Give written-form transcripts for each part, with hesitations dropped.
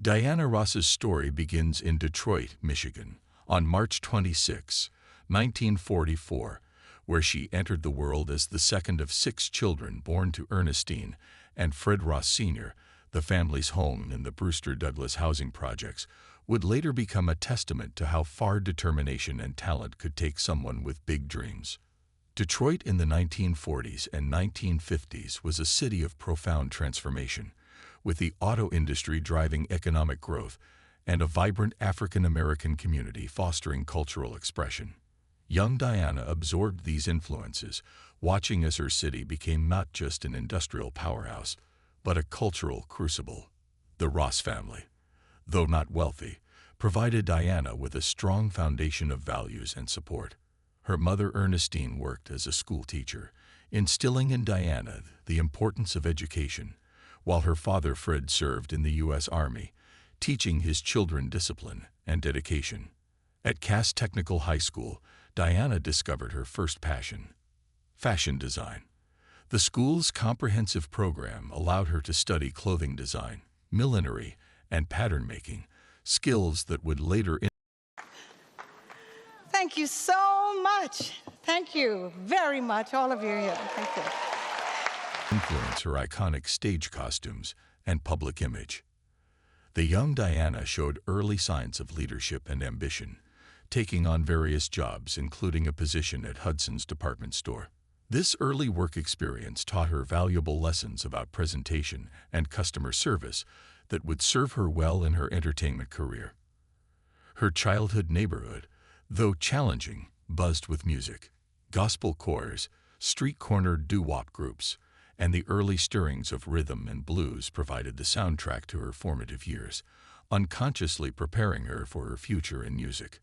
Diana Ross's story begins in Detroit, Michigan, on March 26, 1944, where she entered the world as the second of 6 children born to Ernestine and Fred Ross Sr. The family's home in the Brewster Douglas housing projects would later become a testament to how far determination and talent could take someone with big dreams. Detroit in the 1940s and 1950s was a city of profound transformation, with the auto industry driving economic growth and a vibrant African-American community fostering cultural expression. Young Diana absorbed these influences, watching as her city became not just an industrial powerhouse, but a cultural crucible. The Ross family, though not wealthy, provided Diana with a strong foundation of values and support. Her mother Ernestine worked as a school teacher, instilling in Diana the importance of education, while her father Fred served in the U.S. Army, teaching his children discipline and dedication. At Cass Technical High School, Diana discovered her first passion: fashion design. The school's comprehensive program allowed her to study clothing design, millinery, and pattern making, skills that would later Thank you so much. Thank you very much, all of you here. Thank you. influence her iconic stage costumes and public image. The young Diana showed early signs of leadership and ambition, taking on various jobs, including a position at Hudson's department store. This early work experience taught her valuable lessons about presentation and customer service that would serve her well in her entertainment career. Her childhood neighborhood, though challenging, buzzed with music. Gospel choirs, street corner doo-wop groups, and the early stirrings of rhythm and blues provided the soundtrack to her formative years, unconsciously preparing her for her future in music.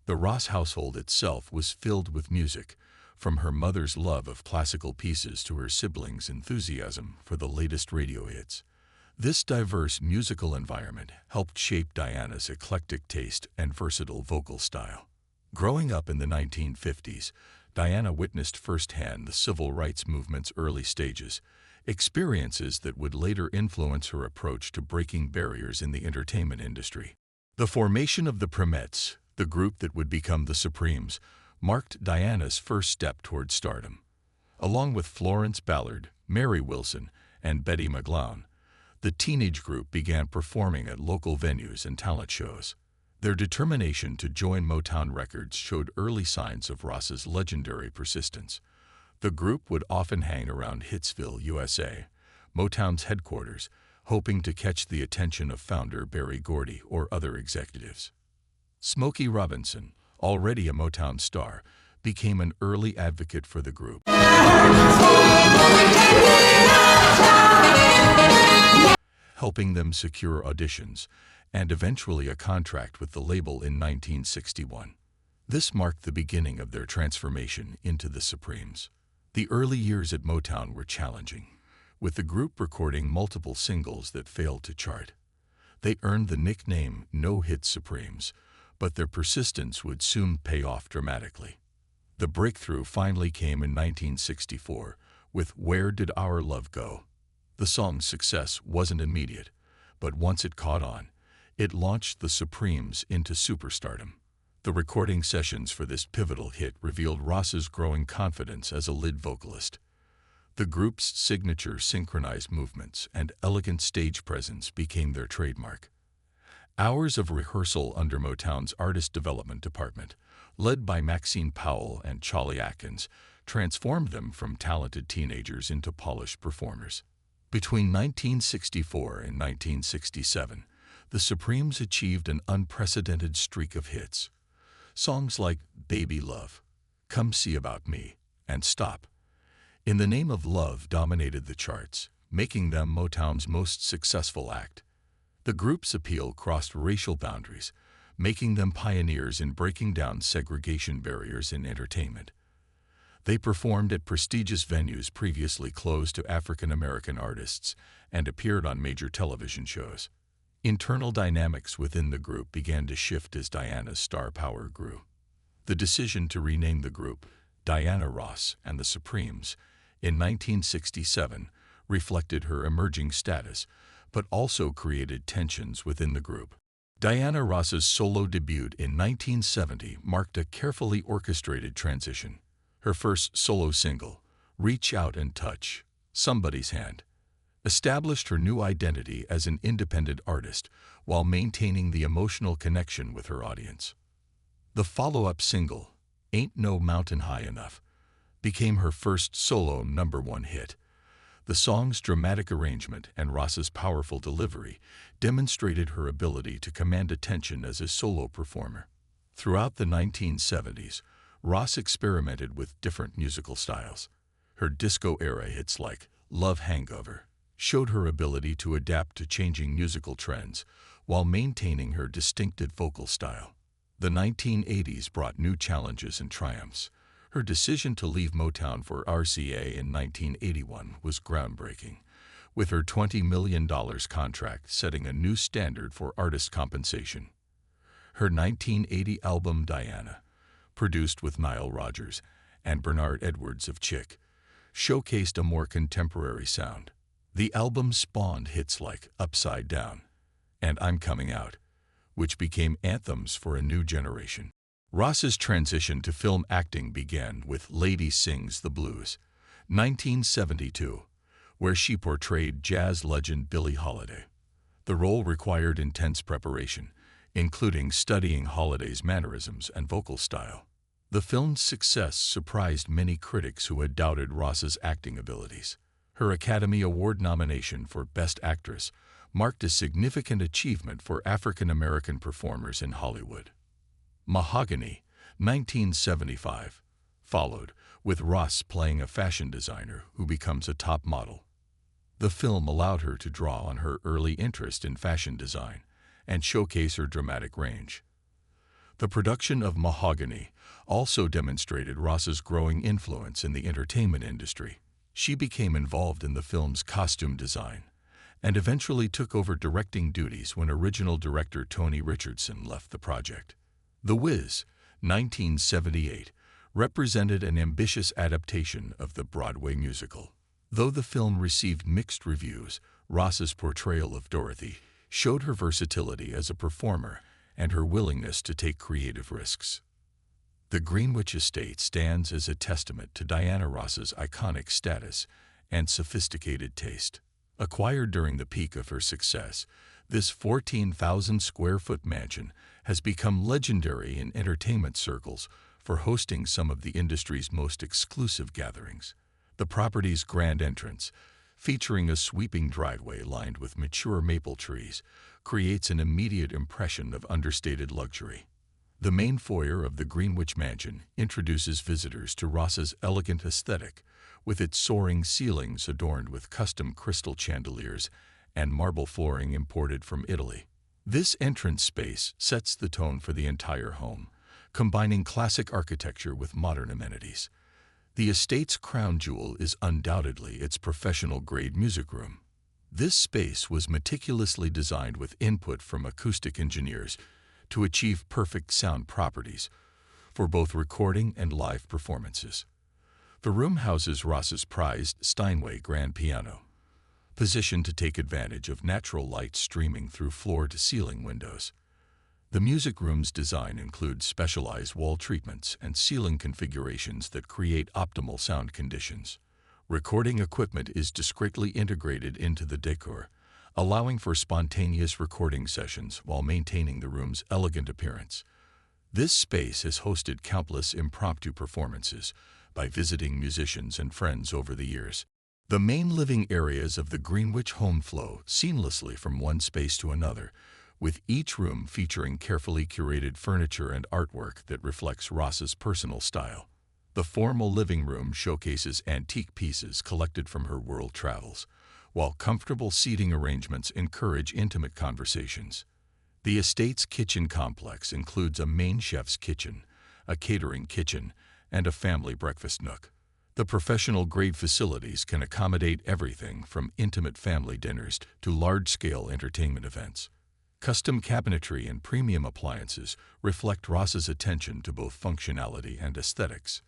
The Ross household itself was filled with music, from her mother's love of classical pieces to her siblings' enthusiasm for the latest radio hits. This diverse musical environment helped shape Diana's eclectic taste and versatile vocal style. Growing up in the 1950s, Diana witnessed firsthand the civil rights movement's early stages, experiences that would later influence her approach to breaking barriers in the entertainment industry. The formation of the Primettes, the group that would become the Supremes, marked Diana's first step toward stardom. Along with Florence Ballard, Mary Wilson, and Betty McGlown, the teenage group began performing at local venues and talent shows. Their determination to join Motown Records showed early signs of Ross's legendary persistence. The group would often hang around Hitsville, USA, Motown's headquarters, hoping to catch the attention of founder Berry Gordy or other executives. Smokey Robinson, already a Motown star, became an early advocate for the group, helping them secure auditions and eventually a contract with the label in 1961. This marked the beginning of their transformation into the Supremes. The early years at Motown were challenging, with the group recording multiple singles that failed to chart. They earned the nickname No-Hit Supremes, but their persistence would soon pay off dramatically. The breakthrough finally came in 1964 with Where Did Our Love Go? The song's success wasn't immediate, but once it caught on, it launched the Supremes into superstardom. The recording sessions for this pivotal hit revealed Ross's growing confidence as a lead vocalist. The group's signature synchronized movements and elegant stage presence became their trademark. Hours of rehearsal under Motown's artist development department, led by Maxine Powell and Charlie Atkins, transformed them from talented teenagers into polished performers. Between 1964 and 1967, the Supremes achieved an unprecedented streak of hits. Songs like Baby Love, Come See About Me, and Stop in the Name of Love dominated the charts, making them Motown's most successful act. The group's appeal crossed racial boundaries, making them pioneers in breaking down segregation barriers in entertainment. They performed at prestigious venues previously closed to African-American artists and appeared on major television shows. Internal dynamics within the group began to shift as Diana's star power grew. The decision to rename the group Diana Ross and the Supremes in 1967 reflected her emerging status, but also created tensions within the group. Diana Ross's solo debut in 1970 marked a carefully orchestrated transition. Her first solo single, Reach Out and Touch Somebody's Hand, established her new identity as an independent artist while maintaining the emotional connection with her audience. The follow-up single, Ain't No Mountain High Enough, became her first solo #1 hit. The song's dramatic arrangement and Ross's powerful delivery demonstrated her ability to command attention as a solo performer. Throughout the 1970s, Ross experimented with different musical styles. Her disco-era hits like Love Hangover showed her ability to adapt to changing musical trends while maintaining her distinctive vocal style. The 1980s brought new challenges and triumphs. Her decision to leave Motown for RCA in 1981 was groundbreaking, with her $20 million contract setting a new standard for artist compensation. Her 1980 album Diana, produced with Nile Rodgers and Bernard Edwards of Chick, showcased a more contemporary sound. The album spawned hits like Upside Down and I'm Coming Out, which became anthems for a new generation. Ross's transition to film acting began with Lady Sings the Blues, 1972, where she portrayed jazz legend Billie Holiday. The role required intense preparation, including studying Holiday's mannerisms and vocal style. The film's success surprised many critics who had doubted Ross's acting abilities. Her Academy Award nomination for Best Actress marked a significant achievement for African-American performers in Hollywood. Mahogany, 1975, followed, with Ross playing a fashion designer who becomes a top model. The film allowed her to draw on her early interest in fashion design and showcase her dramatic range. The production of Mahogany also demonstrated Ross's growing influence in the entertainment industry. She became involved in the film's costume design and eventually took over directing duties when original director Tony Richardson left the project. The Wiz, 1978, represented an ambitious adaptation of the Broadway musical. Though the film received mixed reviews, Ross's portrayal of Dorothy showed her versatility as a performer and her willingness to take creative risks. The Greenwich Estate stands as a testament to Diana Ross's iconic status and sophisticated taste. Acquired during the peak of her success, this 14,000-square-foot mansion has become legendary in entertainment circles for hosting some of the industry's most exclusive gatherings. The property's grand entrance, featuring a sweeping driveway lined with mature maple trees, creates an immediate impression of understated luxury. The main foyer of the Greenwich Mansion introduces visitors to Ross's elegant aesthetic, with its soaring ceilings adorned with custom crystal chandeliers and marble flooring imported from Italy. This entrance space sets the tone for the entire home, combining classic architecture with modern amenities. The estate's crown jewel is undoubtedly its professional-grade music room. This space was meticulously designed with input from acoustic engineers to achieve perfect sound properties for both recording and live performances. The room houses Ross's prized Steinway grand piano, positioned to take advantage of natural light streaming through floor-to-ceiling windows. The music room's design includes specialized wall treatments and ceiling configurations that create optimal sound conditions. Recording equipment is discreetly integrated into the decor, allowing for spontaneous recording sessions while maintaining the room's elegant appearance. This space has hosted countless impromptu performances by visiting musicians and friends over the years. The main living areas of the Greenwich home flow seamlessly from one space to another, with each room featuring carefully curated furniture and artwork that reflects Ross's personal style. The formal living room showcases antique pieces collected from her world travels, while comfortable seating arrangements encourage intimate conversations. The estate's kitchen complex includes a main chef's kitchen, a catering kitchen, and a family breakfast nook. The professional-grade facilities can accommodate everything from intimate family dinners to large-scale entertainment events. Custom cabinetry and premium appliances reflect Ross's attention to both functionality and aesthetics.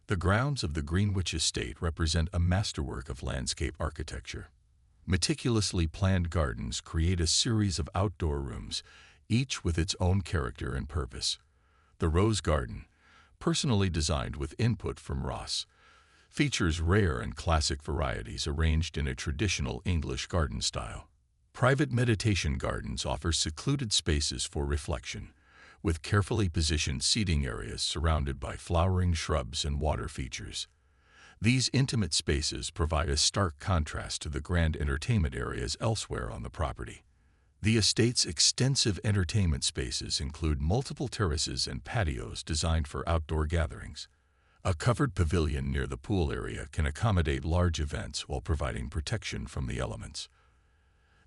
The grounds of the Greenwich Estate represent a masterwork of landscape architecture. Meticulously planned gardens create a series of outdoor rooms, each with its own character and purpose. The Rose Garden, personally designed with input from Ross, features rare and classic varieties arranged in a traditional English garden style. Private meditation gardens offer secluded spaces for reflection, with carefully positioned seating areas surrounded by flowering shrubs and water features. These intimate spaces provide a stark contrast to the grand entertainment areas elsewhere on the property. The estate's extensive entertainment spaces include multiple terraces and patios designed for outdoor gatherings. A covered pavilion near the pool area can accommodate large events while providing protection from the elements.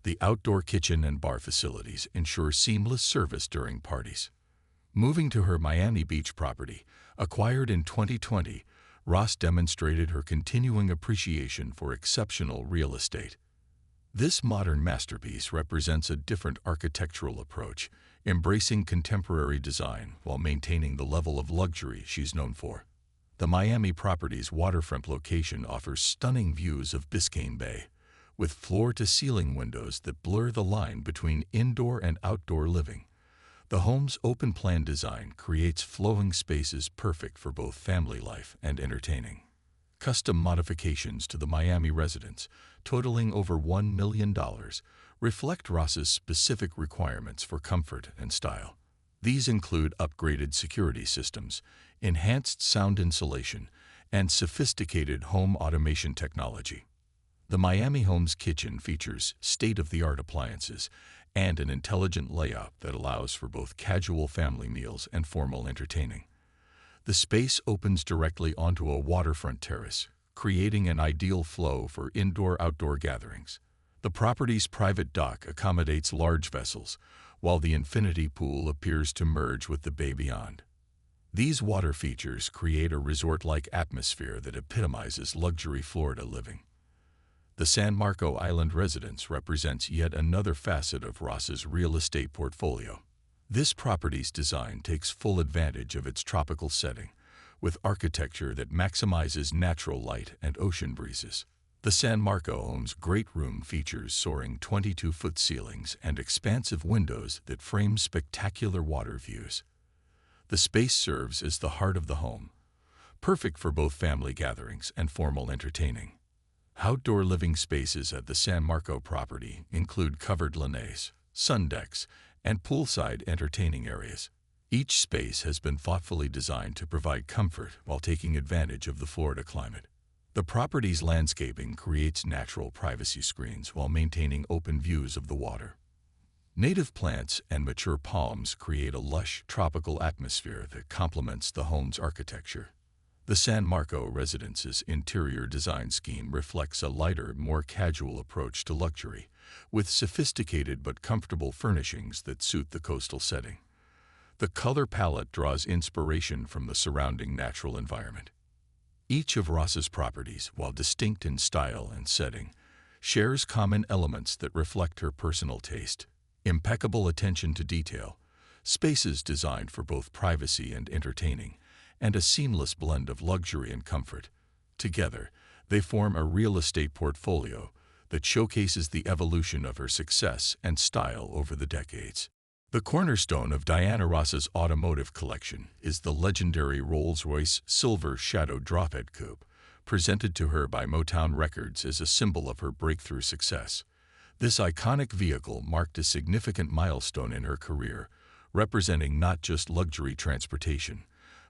The outdoor kitchen and bar facilities ensure seamless service during parties. Moving to her Miami Beach property, acquired in 2020, Ross demonstrated her continuing appreciation for exceptional real estate. This modern masterpiece represents a different architectural approach, embracing contemporary design while maintaining the level of luxury she's known for. The Miami property's waterfront location offers stunning views of Biscayne Bay, with floor-to-ceiling windows that blur the line between indoor and outdoor living. The home's open-plan design creates flowing spaces perfect for both family life and entertaining. Custom modifications to the Miami residence, totaling over $1 million, reflect Ross's specific requirements for comfort and style. These include upgraded security systems, enhanced sound insulation, and sophisticated home automation technology. The Miami home's kitchen features state-of-the-art appliances and an intelligent layout that allows for both casual family meals and formal entertaining. The space opens directly onto a waterfront terrace, creating an ideal flow for indoor-outdoor gatherings. The property's private dock accommodates large vessels, while the infinity pool appears to merge with the bay beyond. These water features create a resort-like atmosphere that epitomizes luxury Florida living. The San Marco Island residence represents yet another facet of Ross's real estate portfolio. This property's design takes full advantage of its tropical setting, with architecture that maximizes natural light and ocean breezes. The San Marco home's great room features soaring 22-foot ceilings and expansive windows that frame spectacular water views. The space serves as the heart of the home, perfect for both family gatherings and formal entertaining. Outdoor living spaces at the San Marco property include covered lanais, sun decks, and poolside entertaining areas. Each space has been thoughtfully designed to provide comfort while taking advantage of the Florida climate. The property's landscaping creates natural privacy screens while maintaining open views of the water. Native plants and mature palms create a lush, tropical atmosphere that complements the home's architecture. The San Marco residence's interior design scheme reflects a lighter, more casual approach to luxury, with sophisticated but comfortable furnishings that suit the coastal setting. The color palette draws inspiration from the surrounding natural environment. Each of Ross's properties, while distinct in style and setting, shares common elements that reflect her personal taste. Impeccable attention to detail, spaces designed for both privacy and entertaining, and a seamless blend of luxury and comfort. Together, they form a real estate portfolio that showcases the evolution of her success and style over the decades. The cornerstone of Dianarose's automotive collection is the legendary Rolls-Royce Silver Shadow Drophead Coupe, presented to her by Motown Records as a symbol of her breakthrough success. This iconic vehicle marked a significant milestone in her career, representing not just luxury transportation,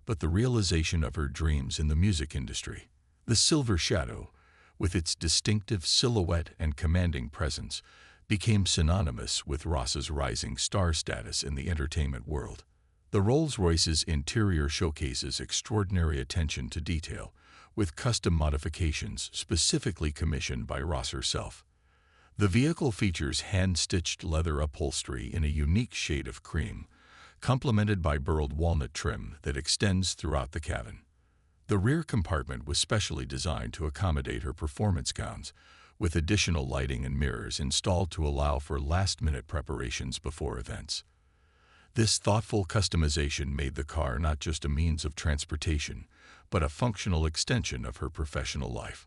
but the realization of her dreams in the music industry. The Silver Shadow, with its distinctive silhouette and commanding presence, became synonymous with Ross's rising star status in the entertainment world. The Rolls-Royce's interior showcases extraordinary attention to detail, with custom modifications specifically commissioned by Ross herself. The vehicle features hand-stitched leather upholstery in a unique shade of cream, complemented by burled walnut trim that extends throughout the cabin. The rear compartment was specially designed to accommodate her performance gowns, with additional lighting and mirrors installed to allow for last-minute preparations before events. This thoughtful customization made the car not just a means of transportation, but a functional extension of her professional life.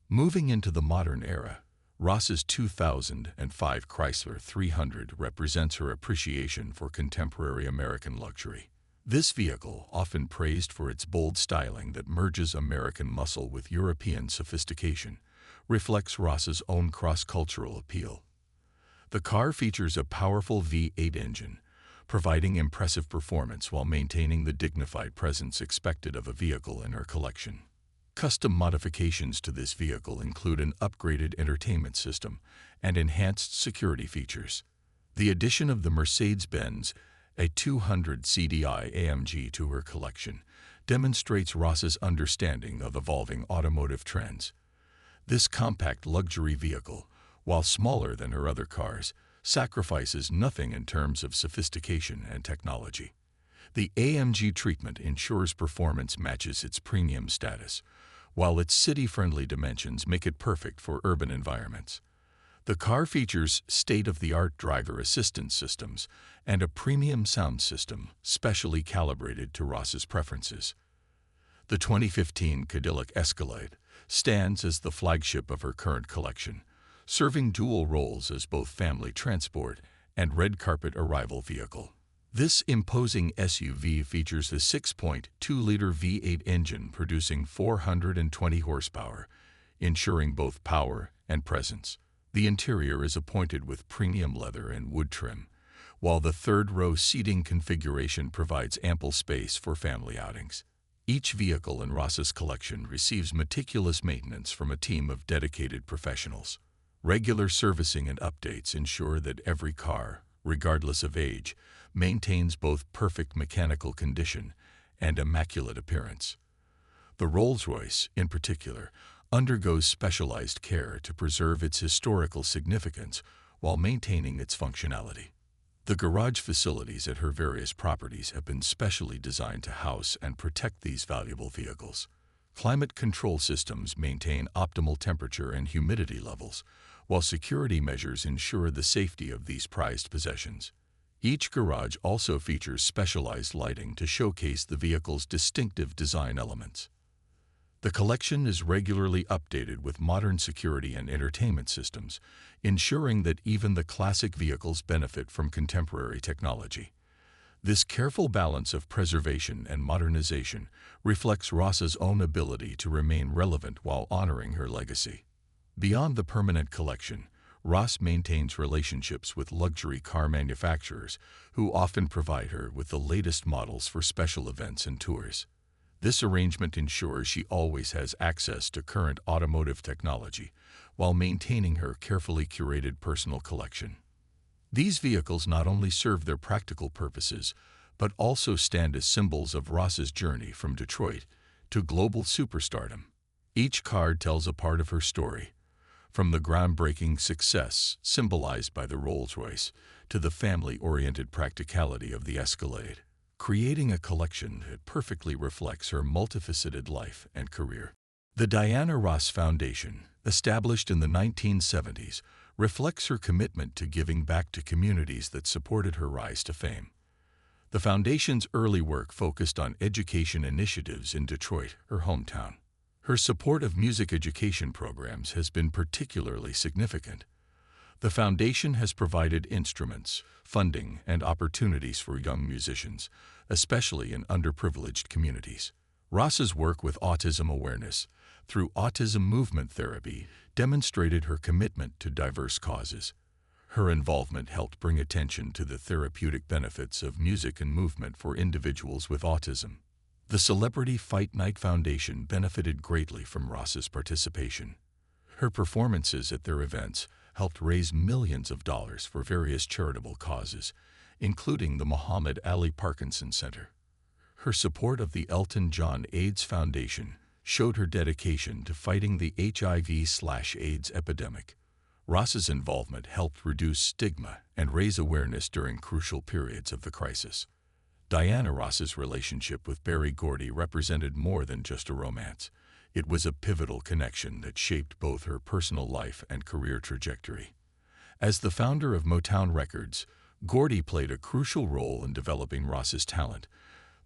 Moving into the modern era, Ross's 2005 Chrysler 300 represents her appreciation for contemporary American luxury. This vehicle, often praised for its bold styling that merges American muscle with European sophistication, reflects Ross's own cross-cultural appeal. The car features a powerful V8 engine, providing impressive performance while maintaining the dignified presence expected of a vehicle in her collection. Custom modifications to this vehicle include an upgraded entertainment system and enhanced security features. The addition of the Mercedes-Benz A200 CDI AMG to her collection demonstrates Ross's understanding of evolving automotive trends. This compact luxury vehicle, while smaller than her other cars, sacrifices nothing in terms of sophistication and technology. The AMG treatment ensures performance matches its premium status, while its city-friendly dimensions make it perfect for urban environments. The car features state-of-the-art driver assistance systems and a premium sound system specially calibrated to Ross's preferences. The 2015 Cadillac Escalade stands as the flagship of her current collection, serving dual roles as both family transport and red carpet arrival vehicle. This imposing SUV features a 6.2-liter V8 engine producing 420 horsepower, ensuring both power and presence. The interior is appointed with premium leather and wood trim, while the third-row seating configuration provides ample space for family outings. Each vehicle in Ross's collection receives meticulous maintenance from a team of dedicated professionals. Regular servicing and updates ensure that every car, regardless of age, maintains both perfect mechanical condition and immaculate appearance. The Rolls-Royce, in particular, undergoes specialized care to preserve its historical significance while maintaining its functionality. The garage facilities at her various properties have been specially designed to house and protect these valuable vehicles. Climate control systems maintain optimal temperature and humidity levels, while security measures ensure the safety of these prized possessions. Each garage also features specialized lighting to showcase the vehicle's distinctive design elements. The collection is regularly updated with modern security and entertainment systems, ensuring that even the classic vehicles benefit from contemporary technology. This careful balance of preservation and modernization reflects Ross's own ability to remain relevant while honoring her legacy. Beyond the permanent collection, Ross maintains relationships with luxury car manufacturers who often provide her with the latest models for special events and tours. This arrangement ensures she always has access to current automotive technology while maintaining her carefully curated personal collection. These vehicles not only serve their practical purposes, but also stand as symbols of Ross's journey from Detroit to global superstardom. Each car tells a part of her story, from the groundbreaking success symbolized by the Rolls-Royce to the family-oriented practicality of the Escalade, creating a collection that perfectly reflects her multifaceted life and career. The Diana Ross Foundation, established in the 1970s, reflects her commitment to giving back to communities that supported her rise to fame. The foundation's early work focused on education initiatives in Detroit, her hometown. Her support of music education programs has been particularly significant. The foundation has provided instruments, funding, and opportunities for young musicians, especially in underprivileged communities. Ross's work with autism awareness through autism movement therapy demonstrated her commitment to diverse causes. Her involvement helped bring attention to the therapeutic benefits of music and movement for individuals with autism. The Celebrity Fight Night Foundation benefited greatly from Ross's participation. Her performances at their events helped raise millions of dollars for various charitable causes, including the Muhammad Ali Parkinson Center. Her support of the Elton John AIDS Foundation showed her dedication to fighting the HIV/AIDS epidemic. Ross's involvement helped reduce stigma and raise awareness during crucial periods of the crisis. Diana Ross's relationship with Berry Gordy represented more than just a romance. It was a pivotal connection that shaped both her personal life and career trajectory. As the founder of Motown Records, Gordy played a crucial role in developing Ross's talent,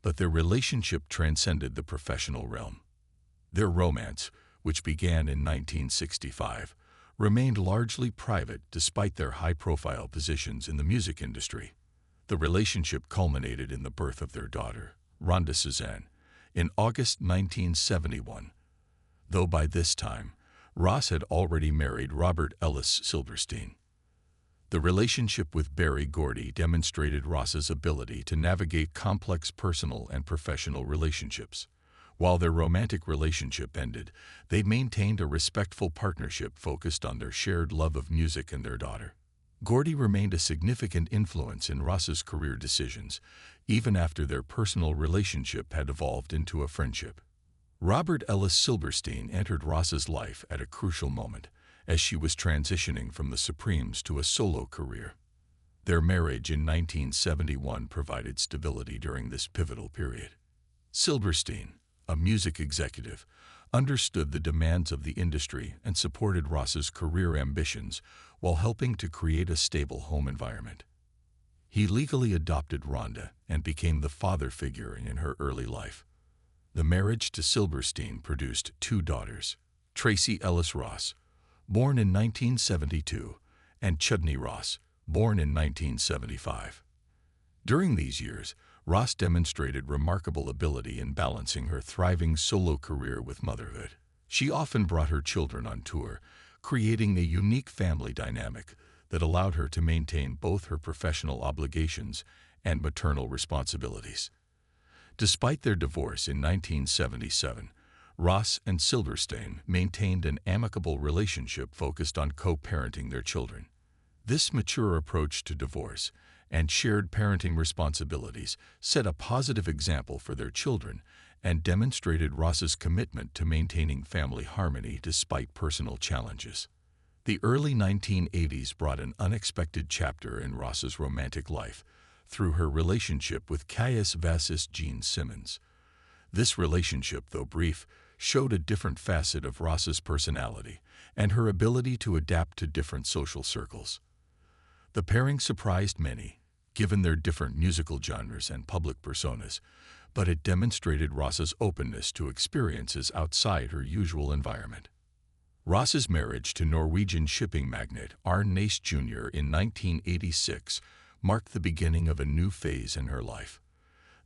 but their relationship transcended the professional realm. Their romance, which began in 1965, remained largely private despite their high-profile positions in the music industry. The relationship culminated in the birth of their daughter, Rhonda Suzanne, in August 1971, though by this time, Ross had already married Robert Ellis Silverstein. The relationship with Berry Gordy demonstrated Ross's ability to navigate complex personal and professional relationships. While their romantic relationship ended, they maintained a respectful partnership focused on their shared love of music and their daughter. Gordy remained a significant influence in Ross's career decisions, even after their personal relationship had evolved into a friendship. Robert Ellis Silverstein entered Ross's life at a crucial moment, as she was transitioning from the Supremes to a solo career. Their marriage in 1971 provided stability during this pivotal period. Silverstein, a music executive, understood the demands of the industry and supported Ross's career ambitions while helping to create a stable home environment. He legally adopted Rhonda and became the father figure in her early life. The marriage to Silverstein produced two daughters, Tracy Ellis Ross, born in 1972, and Chudney Ross, born in 1975. During these years, Ross demonstrated remarkable ability in balancing her thriving solo career with motherhood. She often brought her children on tour, creating a unique family dynamic that allowed her to maintain both her professional obligations and maternal responsibilities. Despite their divorce in 1977, Ross and Silverstein maintained an amicable relationship focused on co-parenting their children. This mature approach to divorce and shared parenting responsibilities set a positive example for their children and demonstrated Ross's commitment to maintaining family harmony despite personal challenges. The early 1980s brought an unexpected chapter in Ross's romantic life through her relationship with Caius Vassus Gene Simmons. This relationship, though brief, showed a different facet of Ross's personality and her ability to adapt to different social circles. The pairing surprised many, given their different musical genres and public personas, but it demonstrated Ross's openness to experiences outside her usual environment. Ross's marriage to Norwegian shipping magnate Arne Naess Jr. in 1986 marked the beginning of a new phase in her life.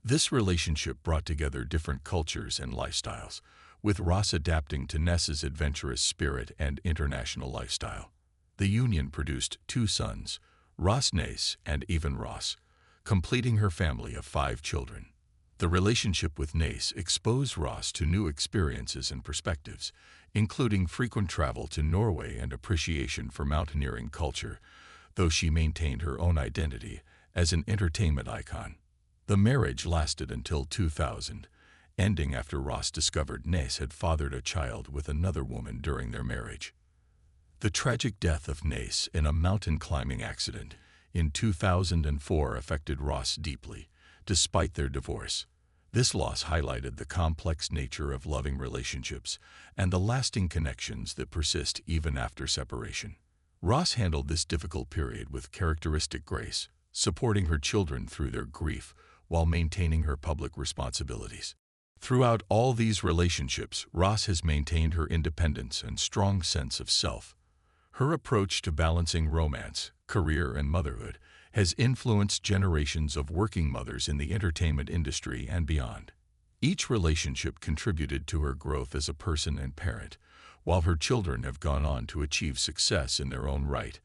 This relationship brought together different cultures and lifestyles, with Ross adapting to Naess's adventurous spirit and international lifestyle. The union produced two sons, Ross Naess and Evan Ross, completing her family of 5 children. The relationship with Naess exposed Ross to new experiences and perspectives, including frequent travel to Norway and appreciation for mountaineering culture, though she maintained her own identity as an entertainment icon. The marriage lasted until 2000, ending after Ross discovered Naess had fathered a child with another woman during their marriage. The tragic death of Naess in a mountain climbing accident in 2004 affected Ross deeply, despite their divorce. This loss highlighted the complex nature of loving relationships and the lasting connections that persist even after separation. Ross handled this difficult period with characteristic grace, supporting her children through their grief while maintaining her public responsibilities. Throughout all these relationships, Ross has maintained her independence and strong sense of self. Her approach to balancing romance, career, and motherhood has influenced generations of working mothers in the entertainment industry and beyond. Each relationship contributed to her growth as a person and parent, while her children have gone on to achieve success in their own right,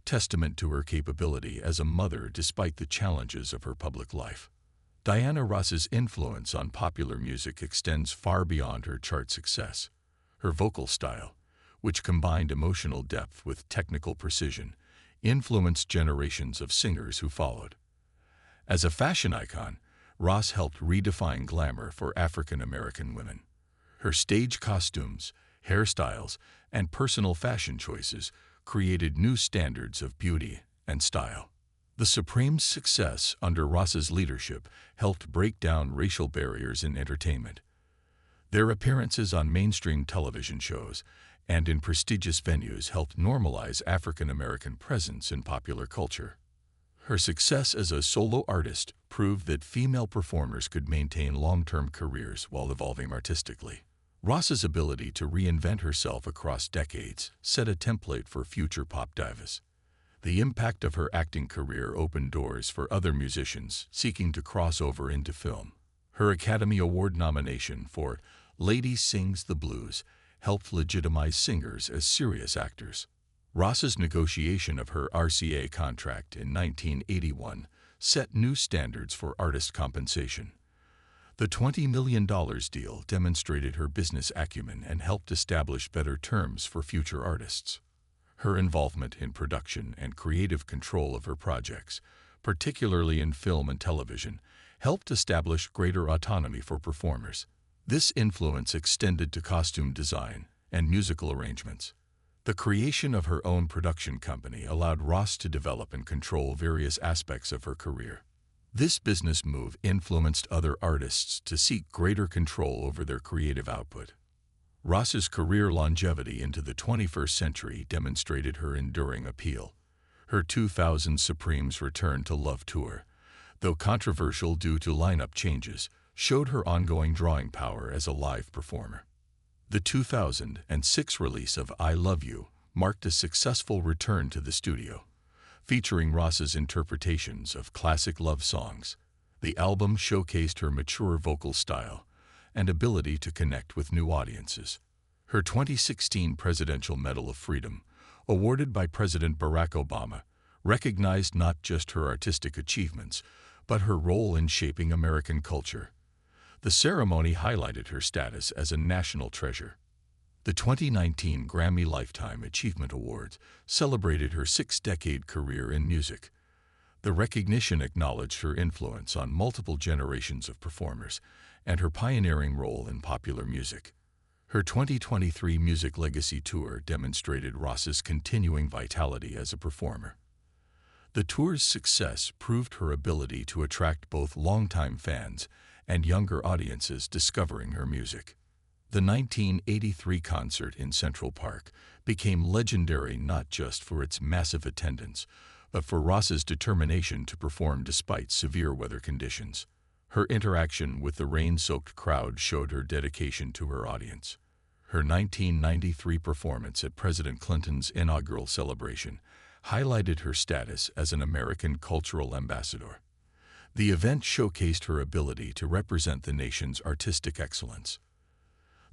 testament to her capability as a mother despite the challenges of her public life. Diana Ross's influence on popular music extends far beyond her chart success. Her vocal style, which combined emotional depth with technical precision, influenced generations of singers who followed. As a fashion icon, Ross helped redefine glamour for African American women. Her stage costumes, hairstyles, and personal fashion choices created new standards of beauty and style. The Supremes' success under Ross's leadership helped break down racial barriers in entertainment. Their appearances on mainstream television shows and in prestigious venues helped normalize African American presence in popular culture. Her success as a solo artist proved that female performers could maintain long-term careers while evolving artistically. Ross's ability to reinvent herself across decades set a template for future pop divas. The impact of her acting career opened doors for other musicians seeking to cross over into film. Her Academy Award nomination for Lady Sings the Blues helped legitimize singers as serious actors. Ross's negotiation of her RCA contract in 1981 set new standards for artist compensation. The $20 million deal demonstrated her business acumen and helped establish better terms for future artists. Her involvement in production and creative control of her projects, particularly in film and television, helped establish greater autonomy for performers. This influence extended to costume design and musical arrangements. The creation of her own production company allowed Ross to develop and control various aspects of her career. This business move influenced other artists to seek greater control over their creative output. Ross's career longevity into the 21st century demonstrated her enduring appeal. Her 2000 Supremes return to Love tour, though controversial due to lineup changes, showed her ongoing drawing power as a live performer. The 2006 release of I Love You marked a successful return to the studio, featuring Ross's interpretations of classic love songs. The album showcased her mature vocal style and ability to connect with new audiences. Her 2016 Presidential Medal of Freedom, awarded by President Barack Obama, recognized not just her artistic achievements, but her role in shaping American culture. The ceremony highlighted her status as a national treasure. The 2019 Grammy Lifetime Achievement Awards celebrated her six-decade career in music. The recognition acknowledged her influence on multiple generations of performers and her pioneering role in popular music. Her 2023 Music Legacy Tour demonstrated Ross's continuing vitality as a performer. The tour's success proved her ability to attract both longtime fans and younger audiences discovering her music. The 1983 concert in Central Park became legendary not just for its massive attendance, but for Ross's determination to perform despite severe weather conditions. Her interaction with the rain-soaked crowd showed her dedication to her audience. Her 1993 performance at President Clinton's inaugural celebration highlighted her status as an American cultural ambassador. The event showcased her ability to represent the nation's artistic excellence.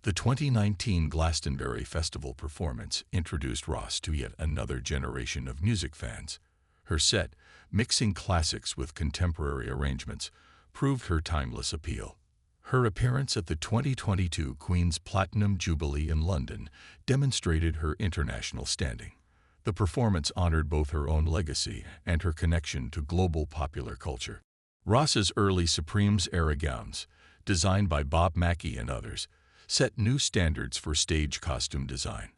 The 2019 Glastonbury Festival performance introduced Ross to yet another generation of music fans. Her set, mixing classics with contemporary arrangements, proved her timeless appeal. Her appearance at the 2022 Queen's Platinum Jubilee in London demonstrated her international standing. The performance honored both her own legacy and her connection to global popular culture. Ross's early Supremes-era gowns, designed by Bob Mackie and others, set new standards for stage costume design.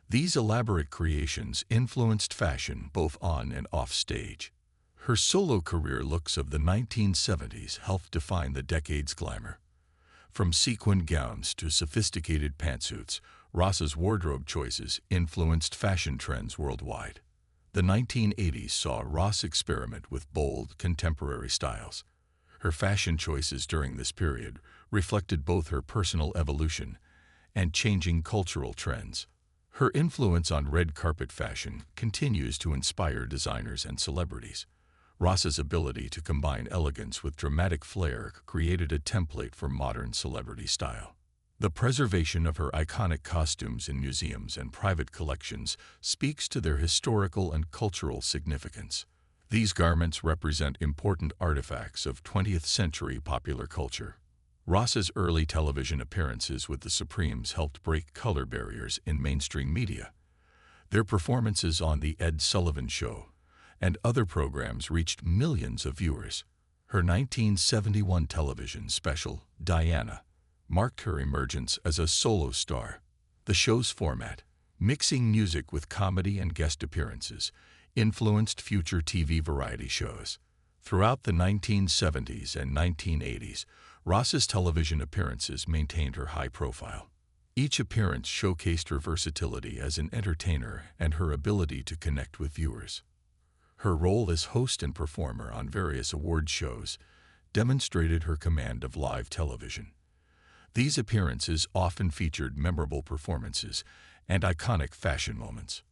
These elaborate creations influenced fashion both on and off stage. Her solo career looks of the 1970s helped define the decade's glamour. From sequined gowns to sophisticated pantsuits, Ross's wardrobe choices influenced fashion trends worldwide. The 1980s saw Ross experiment with bold, contemporary styles. Her fashion choices during this period reflected both her personal evolution and changing cultural trends. Her influence on red carpet fashion continues to inspire designers and celebrities. Ross's ability to combine elegance with dramatic flair created a template for modern celebrity style. The preservation of her iconic costumes in museums and private collections speaks to their historical and cultural significance. These garments represent important artifacts of 20th century popular culture. Ross's early television appearances with the Supremes helped break color barriers in mainstream media. Their performances on The Ed Sullivan Show and other programs reached millions of viewers. Her 1971 television special, Diana, marked her emergence as a solo star. The show's format, mixing music with comedy and guest appearances, influenced future TV variety shows. Throughout the 1970s and 1980s, Ross's television appearances maintained her high profile. Each appearance showcased her versatility as an entertainer and her ability to connect with viewers. Her role as host and performer on various award shows demonstrated her command of live television. These appearances often featured memorable performances and iconic fashion moments.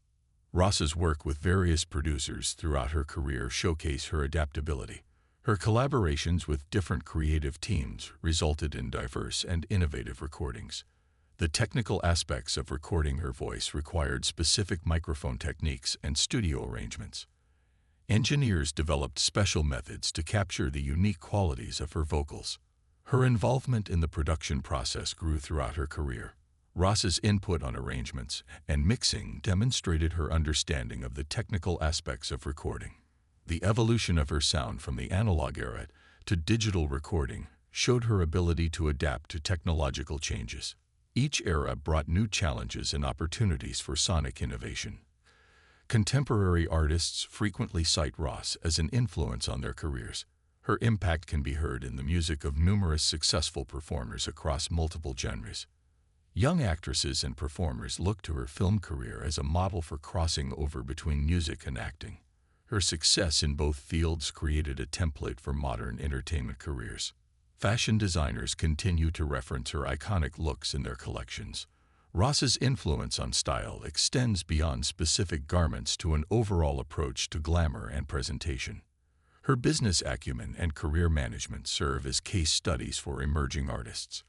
Ross's work with various producers throughout her career showcase her adaptability. Her collaborations with different creative teams resulted in diverse and innovative recordings. The technical aspects of recording her voice required specific microphone techniques and studio arrangements. Engineers developed special methods to capture the unique qualities of her vocals. Her involvement in the production process grew throughout her career. Ross's input on arrangements and mixing demonstrated her understanding of the technical aspects of recording. The evolution of her sound from the analog era to digital recording showed her ability to adapt to technological changes. Each era brought new challenges and opportunities for sonic innovation. Contemporary artists frequently cite Ross as an influence on their careers. Her impact can be heard in the music of numerous successful performers across multiple genres. Young actresses and performers look to her film career as a model for crossing over between music and acting. Her success in both fields created a template for modern entertainment careers. Fashion designers continue to reference her iconic looks in their collections. Ross's influence on style extends beyond specific garments to an overall approach to glamour and presentation. Her business acumen and career management serve as case studies for emerging artists.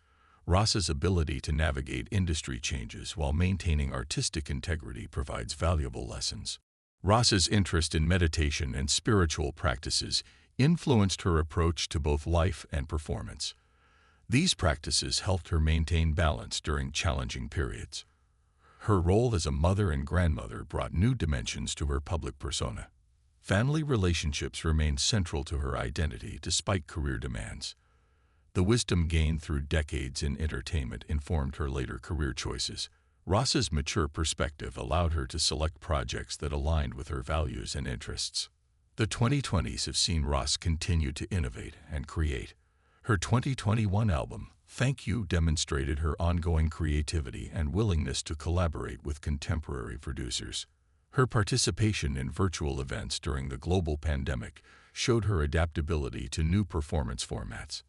Ross's ability to navigate industry changes while maintaining artistic integrity provides valuable lessons. Ross's interest in meditation and spiritual practices influenced her approach to both life and performance. These practices helped her maintain balance during challenging periods. Her role as a mother and grandmother brought new dimensions to her public persona. Family relationships remained central to her identity despite career demands. The wisdom gained through decades in entertainment informed her later career choices. Ross's mature perspective allowed her to select projects that aligned with her values and interests. The 2020s have seen Ross continue to innovate and create. Her 2021 album, Thank You, demonstrated her ongoing creativity and willingness to collaborate with contemporary producers. Her participation in virtual events during the global pandemic showed her adaptability to new performance formats.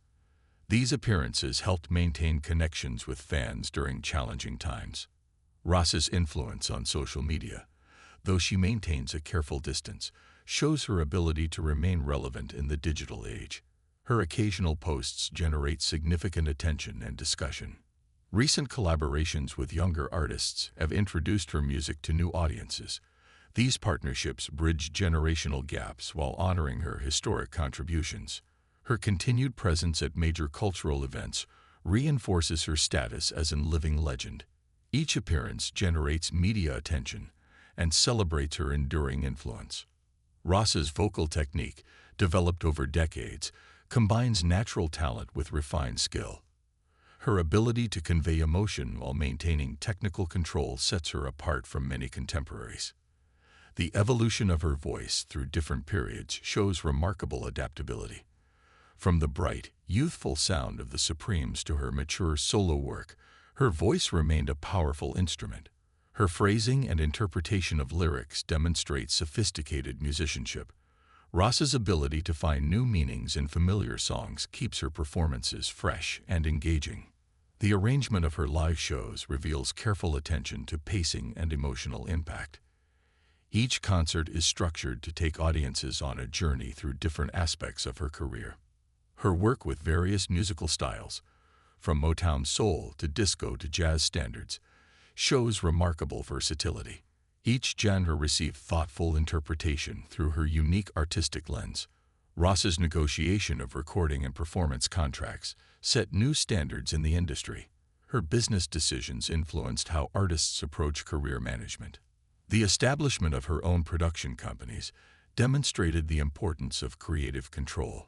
These appearances helped maintain connections with fans during challenging times. Ross's influence on social media, though she maintains a careful distance, shows her ability to remain relevant in the digital age. Her occasional posts generate significant attention and discussion. Recent collaborations with younger artists have introduced her music to new audiences. These partnerships bridge generational gaps while honoring her historic contributions. Her continued presence at major cultural events reinforces her status as a living legend. Each appearance generates media attention and celebrates her enduring influence. Ross's vocal technique, developed over decades, combines natural talent with refined skill. Her ability to convey emotion while maintaining technical control sets her apart from many contemporaries. The evolution of her voice through different periods shows remarkable adaptability. From the bright, youthful sound of the Supremes to her mature solo work, her voice remained a powerful instrument. Her phrasing and interpretation of lyrics demonstrate sophisticated musicianship. Ross's ability to find new meanings in familiar songs keeps her performances fresh and engaging. The arrangement of her live shows reveals careful attention to pacing and emotional impact. Each concert is structured to take audiences on a journey through different aspects of her career. Her work with various musical styles, from Motown soul to disco to jazz standards, shows remarkable versatility. Each genre received thoughtful interpretation through her unique artistic lens. Ross's negotiation of recording and performance contracts set new standards in the industry. Her business decisions influenced how artists approach career management. The establishment of her own production companies demonstrated the importance of creative control.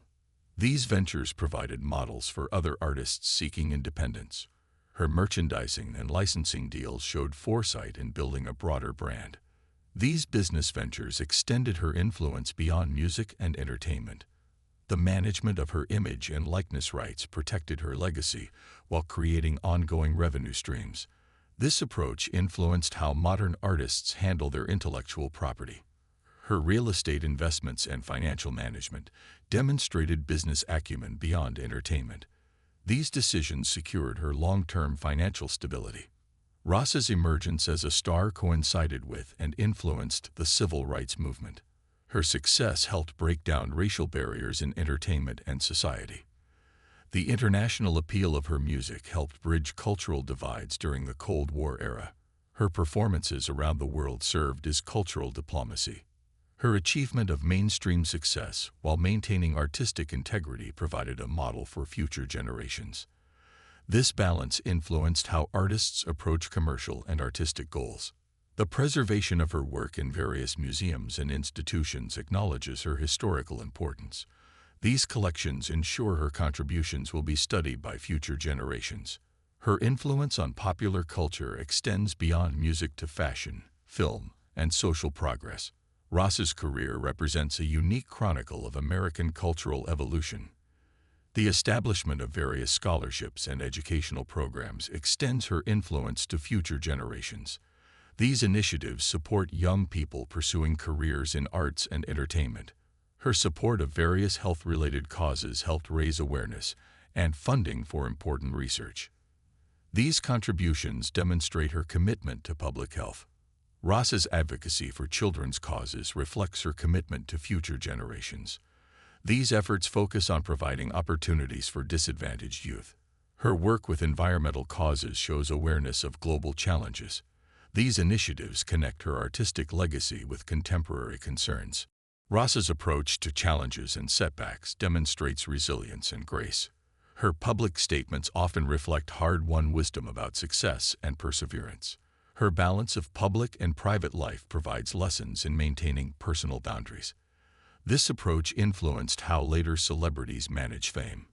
These ventures provided models for other artists seeking independence. Her merchandising and licensing deals showed foresight in building a broader brand. These business ventures extended her influence beyond music and entertainment. The management of her image and likeness rights protected her legacy while creating ongoing revenue streams. This approach influenced how modern artists handle their intellectual property. Her real estate investments and financial management demonstrated business acumen beyond entertainment. These decisions secured her long-term financial stability. Ross's emergence as a star coincided with and influenced the civil rights movement. Her success helped break down racial barriers in entertainment and society. The international appeal of her music helped bridge cultural divides during the Cold War era. Her performances around the world served as cultural diplomacy. Her achievement of mainstream success while maintaining artistic integrity provided a model for future generations. This balance influenced how artists approach commercial and artistic goals. The preservation of her work in various museums and institutions acknowledges her historical importance. These collections ensure her contributions will be studied by future generations. Her influence on popular culture extends beyond music to fashion, film, and social progress. Ross's career represents a unique chronicle of American cultural evolution. The establishment of various scholarships and educational programs extends her influence to future generations. These initiatives support young people pursuing careers in arts and entertainment. Her support of various health-related causes helped raise awareness and funding for important research. These contributions demonstrate her commitment to public health. Ross's advocacy for children's causes reflects her commitment to future generations. These efforts focus on providing opportunities for disadvantaged youth. Her work with environmental causes shows awareness of global challenges. These initiatives connect her artistic legacy with contemporary concerns. Ross's approach to challenges and setbacks demonstrates resilience and grace. Her public statements often reflect hard-won wisdom about success and perseverance. Her balance of public and private life provides lessons in maintaining personal boundaries. This approach influenced how later celebrities manage fame.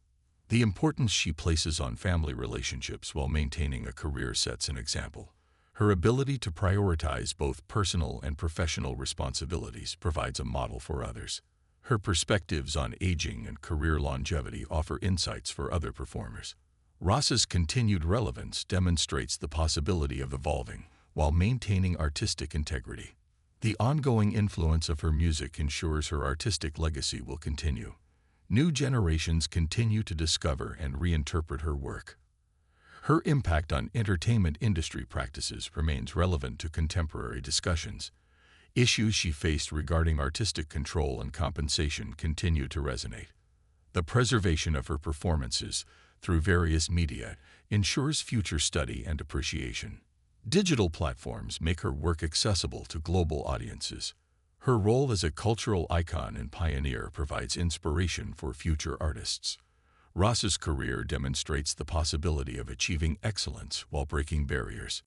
The importance she places on family relationships while maintaining a career sets an example. Her ability to prioritize both personal and professional responsibilities provides a model for others. Her perspectives on aging and career longevity offer insights for other performers. Ross's continued relevance demonstrates the possibility of evolving while maintaining artistic integrity. The ongoing influence of her music ensures her artistic legacy will continue. New generations continue to discover and reinterpret her work. Her impact on entertainment industry practices remains relevant to contemporary discussions. Issues she faced regarding artistic control and compensation continue to resonate. The preservation of her performances through various media ensures future study and appreciation. Digital platforms make her work accessible to global audiences. Her role as a cultural icon and pioneer provides inspiration for future artists. Ross's career demonstrates the possibility of achieving excellence while breaking barriers.